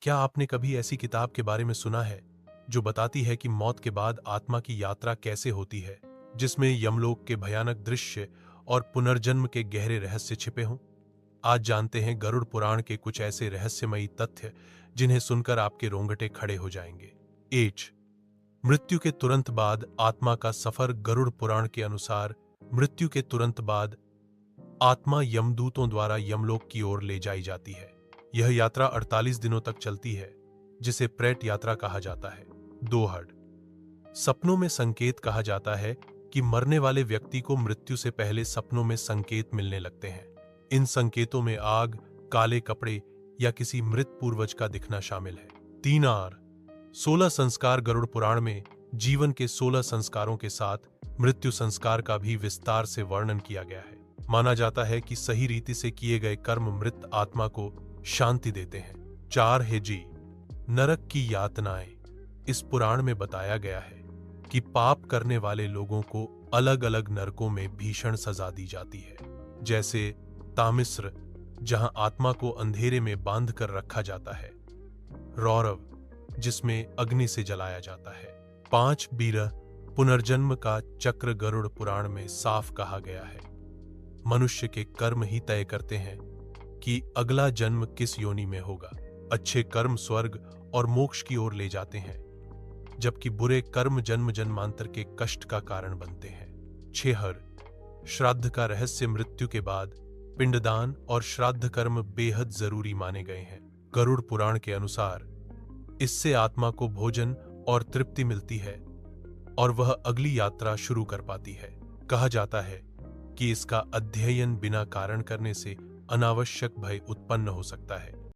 क्या आपने कभी ऐसी किताब के बारे में सुना है जो बताती है कि मौत के बाद आत्मा की यात्रा कैसे होती है, जिसमें यमलोक के भयानक दृश्य और पुनर्जन्म के गहरे रहस्य छिपे हों? आज जानते हैं गरुड़ पुराण के कुछ ऐसे रहस्यमयी तथ्य जिन्हें सुनकर आपके रोंगटे खड़े हो जाएंगे। एच मृत्यु के तुरंत बाद आत्मा का सफर। गरुड़ पुराण के अनुसार मृत्यु के तुरंत बाद आत्मा यमदूतों द्वारा यमलोक की ओर ले जाई जाती है। यह यात्रा 48 दिनों तक चलती है, जिसे प्रेत यात्रा कहा जाता है। दोहड़ सपनों में संकेत कहा जाता है कि मरने वाले व्यक्ति को मृत्यु से पहले सपनों में संकेत मिलने लगते हैं। इन संकेतों में आग, काले कपड़े या किसी मृत पूर्वज का दिखना शामिल है। 3R 16 संस्कार। गरुड़ पुराण में जीवन के 16 संस्कारों के साथ मृत्यु संस्कार का भी विस्तार से वर्णन किया गया है। माना जाता है कि सही रीति से किए गए कर्म मृत आत्मा को शांति देते हैं। 4 है जी नरक की यातनाएं। इस पुराण में बताया गया है कि पाप करने वाले लोगों को अलग अलग नरकों में भीषण सजा दी जाती है, जैसे तामिस्र, जहां आत्मा को अंधेरे में बांध कर रखा जाता है, रौरव, जिसमें अग्नि से जलाया जाता है। 5 बीरह पुनर्जन्म का चक्र। गरुड़ पुराण में साफ कहा गया है मनुष्य के कर्म ही तय करते हैं कि अगला जन्म किस योनि में होगा। अच्छे कर्म स्वर्ग और मोक्ष की ओर ले जाते हैं, जबकि बुरे कर्म जन्म जन्मांतर के कष्ट का कारण बनते हैं। 6 श्राद्ध का रहस्य। मृत्यु के बाद पिंडदान और श्राद्ध कर्म बेहद जरूरी माने गए हैं। गरुड़ पुराण के अनुसार इससे आत्मा को भोजन और तृप्ति मिलती है और वह अगली यात्रा शुरू कर पाती है। कहा जाता है कि इसका अध्ययन बिना कारण करने से अनावश्यक भय उत्पन्न हो सकता है।